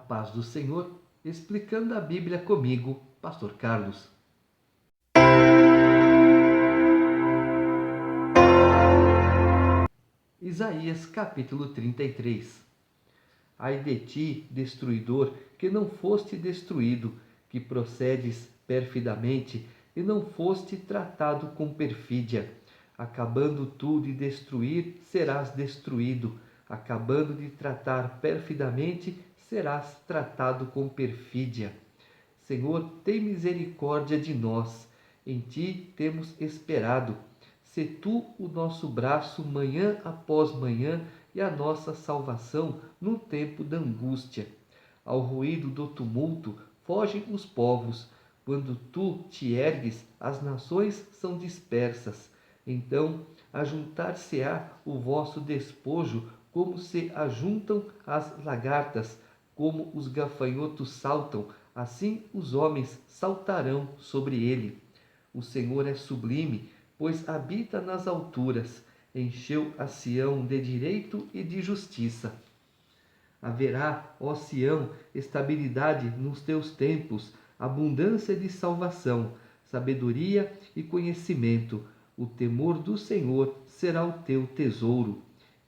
paz do Senhor, explicando a Bíblia comigo, Pastor Carlos. Isaías capítulo 33. Ai de ti, destruidor, que não foste destruído, que procedes perfidamente e não foste tratado com perfídia. Acabando tu de destruir, serás destruído. Acabando de tratar perfidamente, serás tratado com perfídia. Senhor, tem misericórdia de nós. Em ti temos esperado. Sê tu o nosso braço manhã após manhã e a nossa salvação no tempo da angústia. Ao ruído do tumulto fogem os povos. Quando tu te ergues, as nações são dispersas. Então ajuntar-se-á o vosso despojo, como se ajuntam as lagartas, como os gafanhotos saltam, assim os homens saltarão sobre ele. O Senhor é sublime, pois habita nas alturas, encheu a Sião de direito e de justiça. Haverá, ó Sião, estabilidade nos teus tempos, abundância de salvação, sabedoria e conhecimento. O temor do Senhor será o teu tesouro.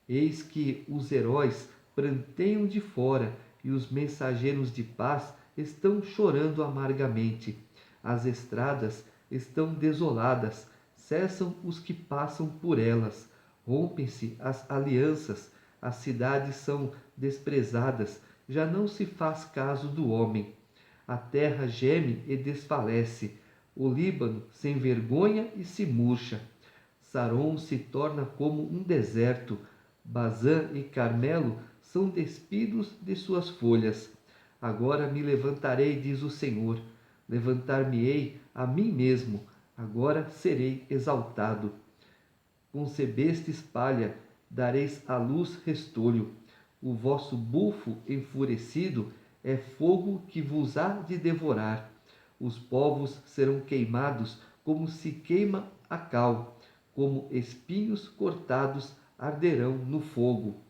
Eis que os heróis pranteiam de fora e os mensageiros de paz estão chorando amargamente. As estradas estão desoladas, cessam os que passam por elas, rompem-se as alianças, as cidades são desprezadas, já não se faz caso do homem. A terra geme e desfalece, o Líbano se envergonha e se murcha. Saron se torna como um deserto, Bazã e Carmelo são despidos de suas folhas. Agora me levantarei, diz o Senhor, levantar-me-ei a mim mesmo, agora serei exaltado. Concebestes palha, dareis à luz restolho. O vosso bufo enfurecido é fogo que vos há de devorar. Os povos serão queimados como se queima a cal, como espinhos cortados arderão no fogo.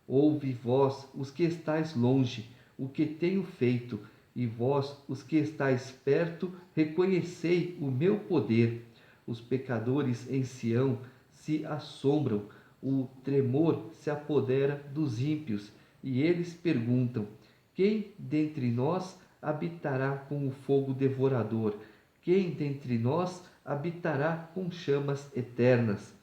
Ouve vós, os que estáis longe, o que tenho feito, e vós, os que estáis perto, reconhecei o meu poder. Os pecadores em Sião se assombram, o tremor se apodera dos ímpios, e eles perguntam: quem dentre nós habitará com o fogo devorador? Quem dentre nós habitará com chamas eternas?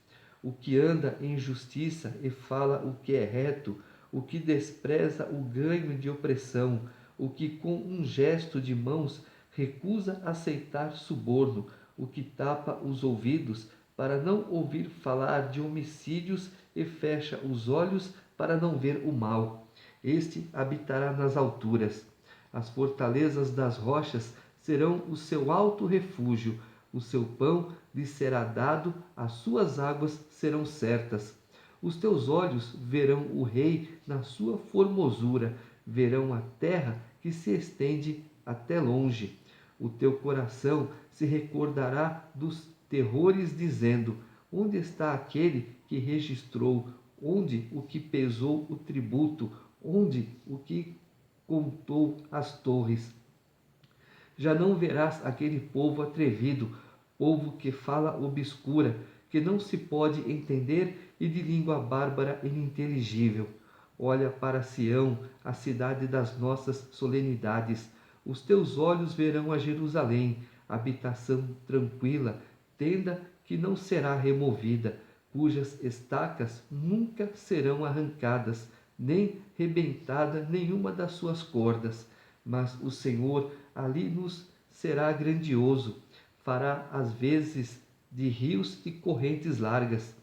O que anda em justiça e fala o que é reto, o que despreza o ganho de opressão, o que com um gesto de mãos recusa aceitar suborno, o que tapa os ouvidos para não ouvir falar de homicídios e fecha os olhos para não ver o mal. Este habitará nas alturas. As fortalezas das rochas serão o seu alto refúgio. O seu pão lhe será dado, as suas águas serão certas. Os teus olhos verão o rei na sua formosura, verão a terra que se estende até longe. O teu coração se recordará dos terrores, dizendo: onde está aquele que registrou? Onde o que pesou o tributo? Onde o que contou as torres? Já não verás aquele povo atrevido, povo que fala obscura, que não se pode entender e de língua bárbara e ininteligível. Olha para Sião, a cidade das nossas solenidades. Os teus olhos verão a Jerusalém, habitação tranquila, tenda que não será removida, cujas estacas nunca serão arrancadas, nem rebentada nenhuma das suas cordas. Mas o Senhor ali nos será grandioso, fará as vezes de rios e correntes largas.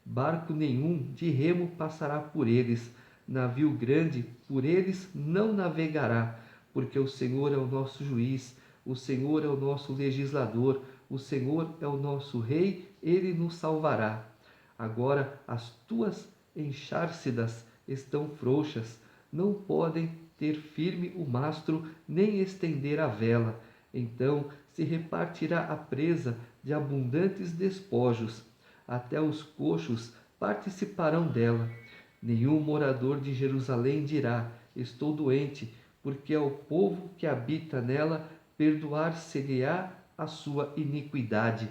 Barco nenhum de remo passará por eles, navio grande por eles não navegará, porque o Senhor é o nosso juiz, o Senhor é o nosso legislador, o Senhor é o nosso rei, ele nos salvará. Agora as tuas enxárcidas estão frouxas, não podem ter firme o mastro, nem estender a vela. Então se repartirá a presa de abundantes despojos, até os coxos participarão dela. Nenhum morador de Jerusalém dirá: estou doente, porque ao povo que habita nela perdoar-se-lhe-á a sua iniquidade.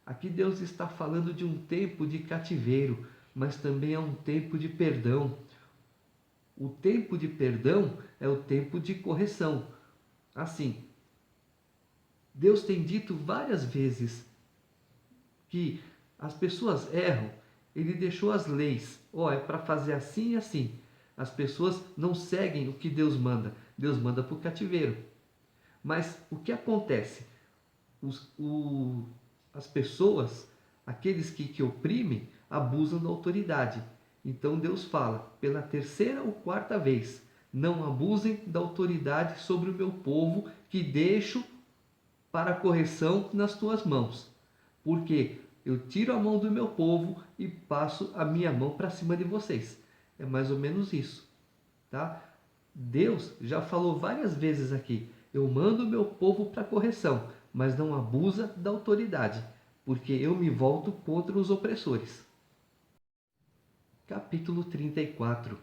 Aqui Deus está falando de um tempo de cativeiro, mas também é um tempo de perdão. O tempo de perdão é o tempo de correção. Assim, Deus tem dito várias vezes que as pessoas erram. Ele deixou as leis. É para fazer assim e assim. As pessoas não seguem o que Deus manda. Deus manda para o cativeiro. Mas o que acontece? As pessoas, aqueles que oprimem, abusam da autoridade. Então Deus fala, pela terceira ou quarta vez, não abusem da autoridade sobre o meu povo, que deixo para correção nas tuas mãos. Porque eu tiro a mão do meu povo e passo a minha mão para cima de vocês. É mais ou menos isso, tá? Deus já falou várias vezes aqui, eu mando o meu povo para correção, mas não abusa da autoridade, porque eu me volto contra os opressores. Capítulo 34.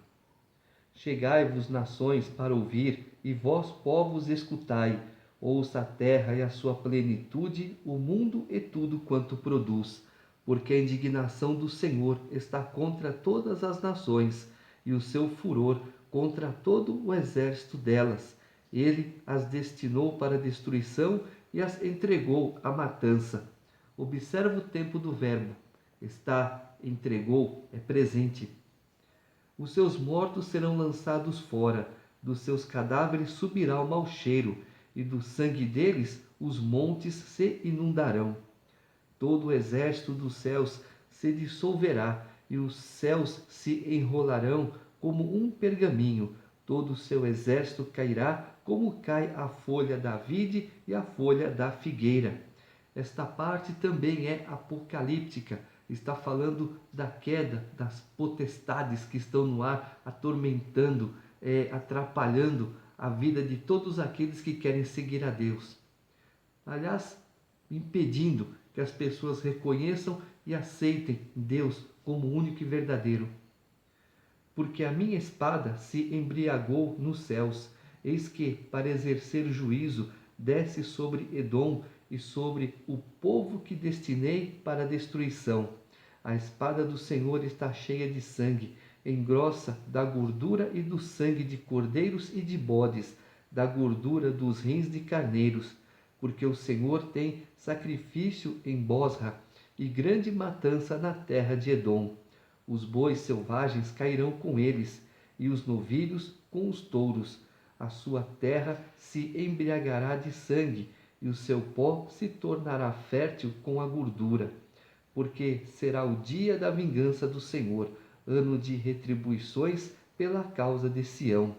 Chegai-vos, nações, para ouvir, e vós, povos, escutai. Ouça a terra e a sua plenitude, o mundo e tudo quanto produz. Porque a indignação do Senhor está contra todas as nações, e o seu furor contra todo o exército delas. Ele as destinou para a destruição e as entregou à matança. Observa o tempo do verbo. Está, entregou, é presente. Os seus mortos serão lançados fora, dos seus cadáveres subirá o mau cheiro, e do sangue deles os montes se inundarão. Todo o exército dos céus se dissolverá, e os céus se enrolarão como um pergaminho. Todo o seu exército cairá, como cai a folha da vide e a folha da figueira. Esta parte também é apocalíptica. Está falando da queda das potestades que estão no ar, atormentando, atrapalhando a vida de todos aqueles que querem seguir a Deus. Aliás, impedindo que as pessoas reconheçam e aceitem Deus como único e verdadeiro. Porque a minha espada se embriagou nos céus, eis que, para exercer juízo, desce sobre Edom e sobre o povo que destinei para a destruição. A espada do Senhor está cheia de sangue, engrossa da gordura e do sangue de cordeiros e de bodes, da gordura dos rins de carneiros, porque o Senhor tem sacrifício em Bosra e grande matança na terra de Edom. Os bois selvagens cairão com eles, e os novilhos com os touros. A sua terra se embriagará de sangue, e o seu pó se tornará fértil com a gordura. Porque será o dia da vingança do Senhor, ano de retribuições pela causa de Sião.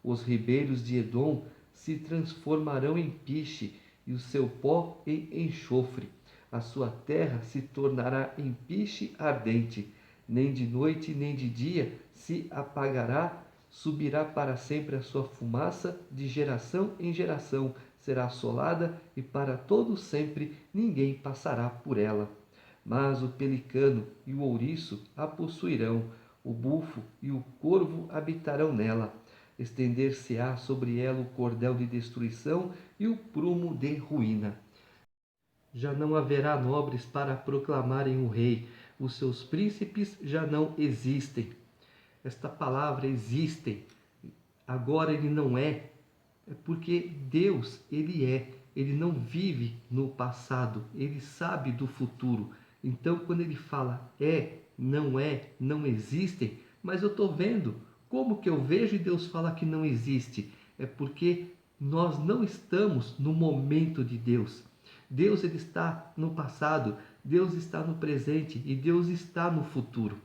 Os ribeiros de Edom se transformarão em piche, e o seu pó em enxofre. A sua terra se tornará em piche ardente. Nem de noite nem de dia se apagará, subirá para sempre a sua fumaça, de geração em geração será assolada, e para todo sempre ninguém passará por ela. Mas o pelicano e o ouriço a possuirão, o bufo e o corvo habitarão nela. Estender-se-á sobre ela o cordel de destruição e o prumo de ruína. Já não haverá nobres para proclamarem o rei, os seus príncipes já não existem. Esta palavra existem, agora ele não é porque Deus, ele não vive no passado, ele sabe do futuro. Então, quando ele fala não existem, mas eu estou vendo, como que eu vejo e Deus fala que não existe? É porque nós não estamos no momento de Deus. Deus ele está no passado, Deus está no presente e Deus está no futuro.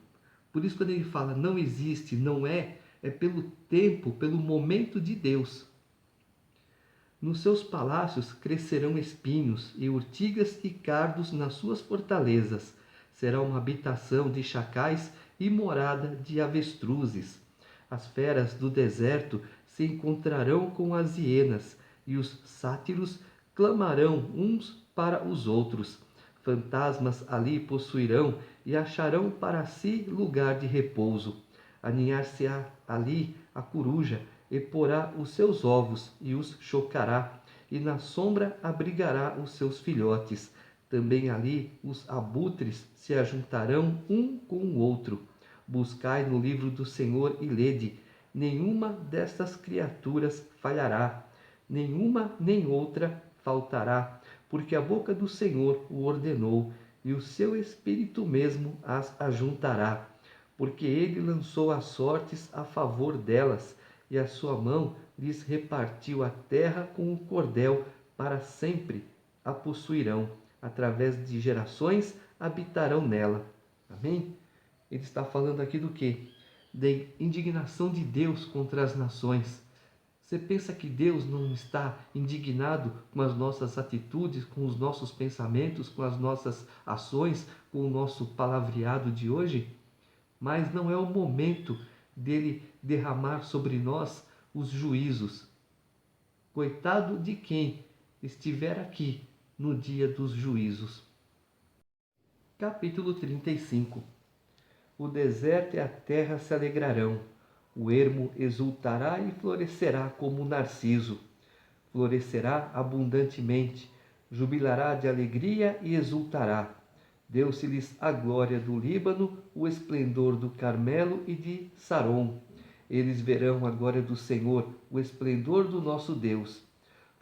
Por isso, quando ele fala não existe, não é pelo tempo, pelo momento de Deus. Nos seus palácios crescerão espinhos e urtigas e cardos nas suas fortalezas. Será uma habitação de chacais e morada de avestruzes. As feras do deserto se encontrarão com as hienas, e os sátiros clamarão uns para os outros. Fantasmas ali possuirão e acharão para si lugar de repouso. Aninhar-se-á ali a coruja, e porá os seus ovos e os chocará, e na sombra abrigará os seus filhotes. Também ali os abutres se ajuntarão um com o outro. Buscai no livro do Senhor e lede: nenhuma destas criaturas falhará, nenhuma nem outra faltará, porque a boca do Senhor o ordenou, e o seu espírito mesmo as ajuntará. Porque ele lançou as sortes a favor delas, e a sua mão lhes repartiu a terra com o cordel, para sempre a possuirão, através de gerações habitarão nela. Amém? Ele está falando aqui do quê? Da indignação de Deus contra as nações. Você pensa que Deus não está indignado com as nossas atitudes, com os nossos pensamentos, com as nossas ações, com o nosso palavreado de hoje? Mas não é o momento dele derramar sobre nós os juízos. Coitado de quem estiver aqui no dia dos juízos. Capítulo 35. O deserto e a terra se alegrarão, o ermo exultará e florescerá como o narciso. Florescerá abundantemente, jubilará de alegria e exultará. Deu-se-lhes a glória do Líbano, o esplendor do Carmelo e de Sarom. Eles verão a glória do Senhor, o esplendor do nosso Deus.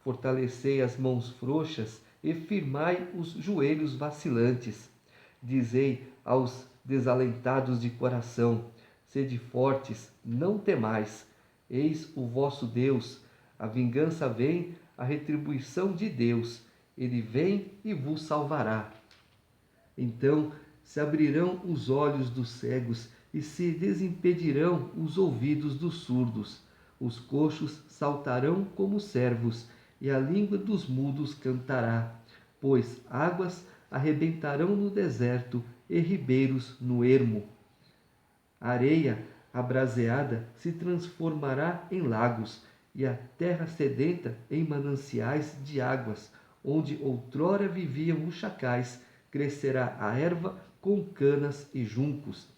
Fortalecei as mãos frouxas e firmai os joelhos vacilantes. Dizei aos desalentados de coração: sede fortes, não temais. Eis o vosso Deus. A vingança vem, a retribuição de Deus. Ele vem e vos salvará. Então se abrirão os olhos dos cegos e se desimpedirão os ouvidos dos surdos. Os coxos saltarão como servos, e a língua dos mudos cantará. Pois águas arrebentarão no deserto e ribeiros no ermo. A areia abraseada se transformará em lagos, e a terra sedenta em mananciais de águas. Onde outrora viviam os chacais, crescerá a erva com canas e juncos.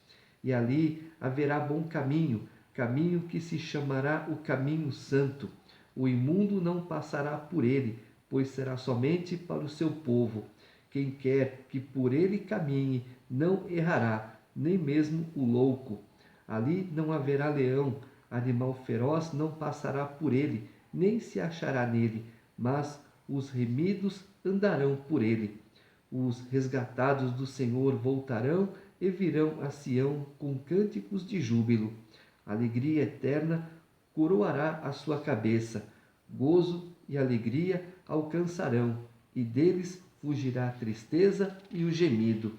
E ali haverá bom caminho, caminho que se chamará o caminho santo. O imundo não passará por ele, pois será somente para o seu povo. Quem quer que por ele caminhe não errará, nem mesmo o louco. Ali não haverá leão, animal feroz não passará por ele, nem se achará nele, mas os remidos andarão por ele. Os resgatados do Senhor voltarão e virão a Sião com cânticos de júbilo. Alegria eterna coroará a sua cabeça. Gozo e alegria alcançarão, e deles fugirá a tristeza e o gemido.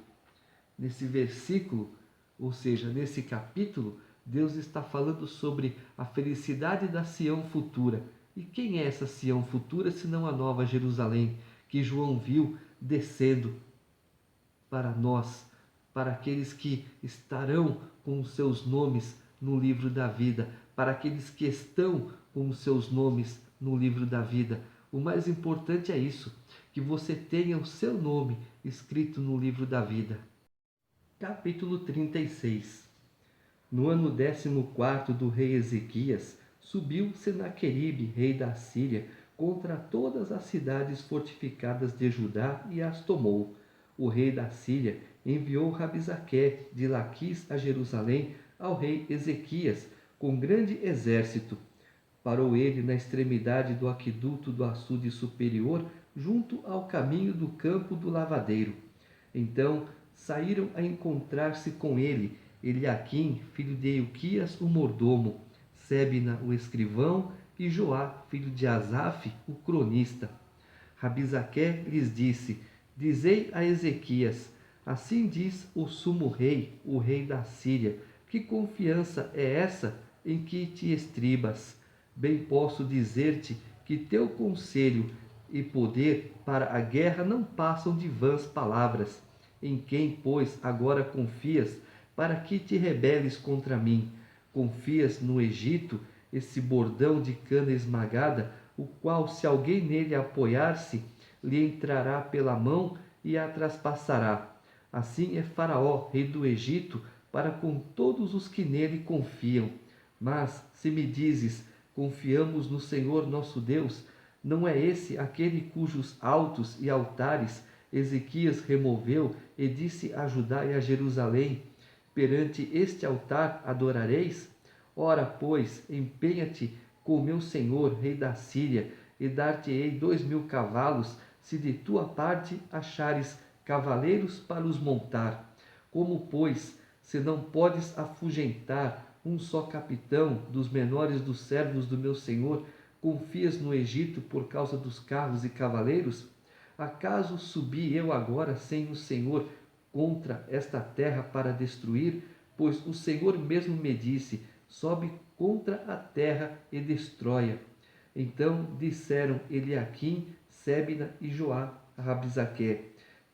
Nesse versículo, ou seja, nesse capítulo, Deus está falando sobre a felicidade da Sião futura. E quem é essa Sião futura, senão a Nova Jerusalém, que João viu descendo para nós, para aqueles que estarão com os seus nomes no livro da vida, para aqueles que estão com os seus nomes no livro da vida. O mais importante é isso, que você tenha o seu nome escrito no livro da vida. Capítulo 36. No ano 14º do rei Ezequias, subiu Senaqueribe, rei da Síria, contra todas as cidades fortificadas de Judá e as tomou. O rei da Síria enviou Rabizaque de Laquis a Jerusalém ao rei Ezequias com grande exército. Parou ele na extremidade do aqueduto do açude superior, junto ao caminho do campo do lavadeiro. Então saíram a encontrar-se com ele Eliaquim, filho de Ilquias, o mordomo, Sebna, o escrivão, e Joá, filho de Asaf, o cronista. Rabizaque lhes disse: dizei a Ezequias: assim diz o sumo rei, o rei da Síria, que confiança é essa em que te estribas? Bem posso dizer-te que teu conselho e poder para a guerra não passam de vãs palavras. Em quem, pois, agora confias, para que te rebeles contra mim? Confias no Egito, esse bordão de cana esmagada, o qual, se alguém nele apoiar-se, lhe entrará pela mão e a traspassará. Assim é Faraó, rei do Egito, para com todos os que nele confiam. Mas, se me dizes: confiamos no Senhor nosso Deus. Não é esse aquele cujos altos e altares Ezequias removeu e disse a Judá e a Jerusalém: perante este altar adorareis? Ora, pois, empenha-te com meu senhor, rei da Síria, e dar-te-ei 2000 cavalos, se de tua parte achares cavaleiros para os montar. Como, pois, se não podes afugentar um só capitão dos menores dos servos do meu senhor, confias no Egito por causa dos carros e cavaleiros? Acaso subi eu agora sem o Senhor contra esta terra para destruir? Pois o Senhor mesmo me disse: sobe contra a terra e destrói-a. Então disseram Eliaquim, Sebna e Joá a Rabizaque: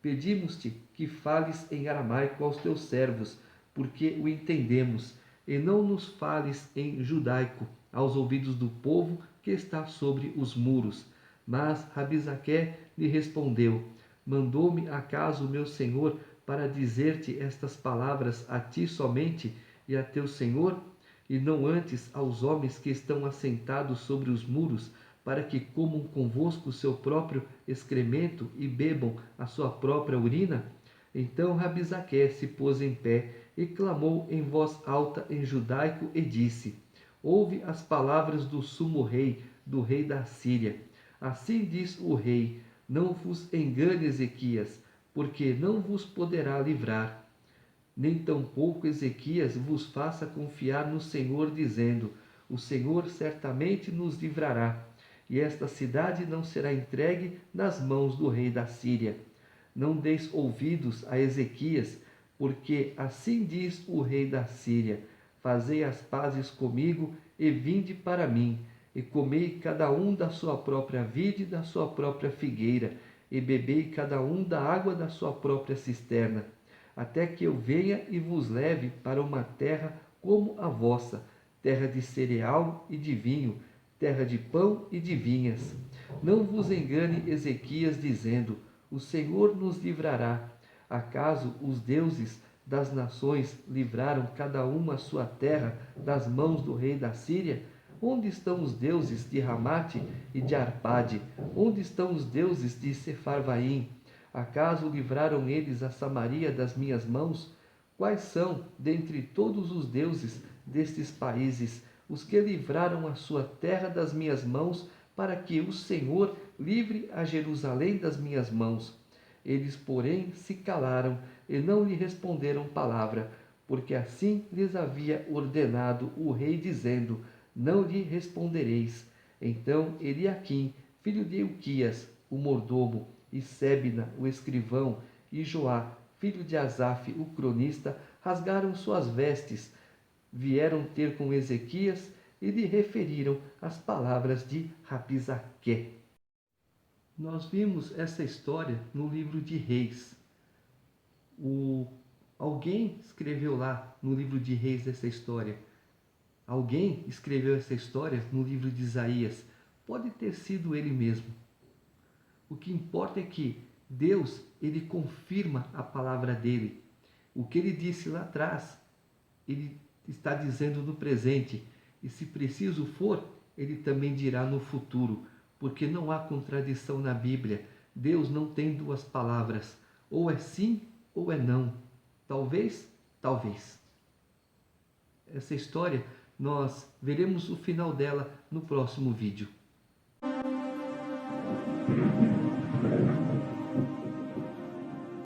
pedimos-te que fales em aramaico aos teus servos, porque o entendemos, e não nos fales em judaico aos ouvidos do povo que está sobre os muros. Mas Rabizaque lhe respondeu: mandou-me acaso meu senhor para dizer-te estas palavras a ti somente e a teu senhor, e não antes aos homens que estão assentados sobre os muros, para que comam convosco o seu próprio excremento e bebam a sua própria urina? Então Rabizaque se pôs em pé e clamou em voz alta em judaico e disse: ouve as palavras do sumo rei, do rei da Síria. Assim diz o rei: não vos engane, Ezequias, porque não vos poderá livrar. Nem tampouco Ezequias vos faça confiar no Senhor, dizendo: o Senhor certamente nos livrará, e esta cidade não será entregue nas mãos do rei da Síria. Não deis ouvidos a Ezequias, porque assim diz o rei da Síria: fazei as pazes comigo e vinde para mim, e comei cada um da sua própria vide e da sua própria figueira, e bebei cada um da água da sua própria cisterna, até que eu venha e vos leve para uma terra como a vossa, terra de cereal e de vinho, terra de pão e de vinhas. Não vos engane Ezequias, dizendo: o Senhor nos livrará. Acaso os deuses das nações livraram cada uma a sua terra das mãos do rei da Síria? Onde estão os deuses de Ramate e de Arpade? Onde estão os deuses de Sefarvaim? Acaso livraram eles a Samaria das minhas mãos? Quais são, dentre todos os deuses destes países, os que livraram a sua terra das minhas mãos, para que o Senhor livre a Jerusalém das minhas mãos? Eles, porém, se calaram e não lhe responderam palavra, porque assim lhes havia ordenado o rei, dizendo: não lhe respondereis. Então Eliaquim, filho de Ilquias, o mordomo, e Sebna, o escrivão, e Joá, filho de Asaf, o cronista, rasgaram suas vestes, vieram ter com Ezequias e lhe referiram as palavras de Rabizaque. Nós vimos essa história no livro de Reis. Alguém escreveu lá no livro de Reis essa história. Alguém escreveu essa história no livro de Isaías. Pode ter sido ele mesmo. O que importa é que Deus, ele confirma a palavra dele. O que ele disse lá atrás, ele está dizendo no presente. E se preciso for, ele também dirá no futuro. Porque não há contradição na Bíblia. Deus não tem duas palavras. Ou é sim ou é não. Talvez, talvez. Essa história, nós veremos o final dela no próximo vídeo.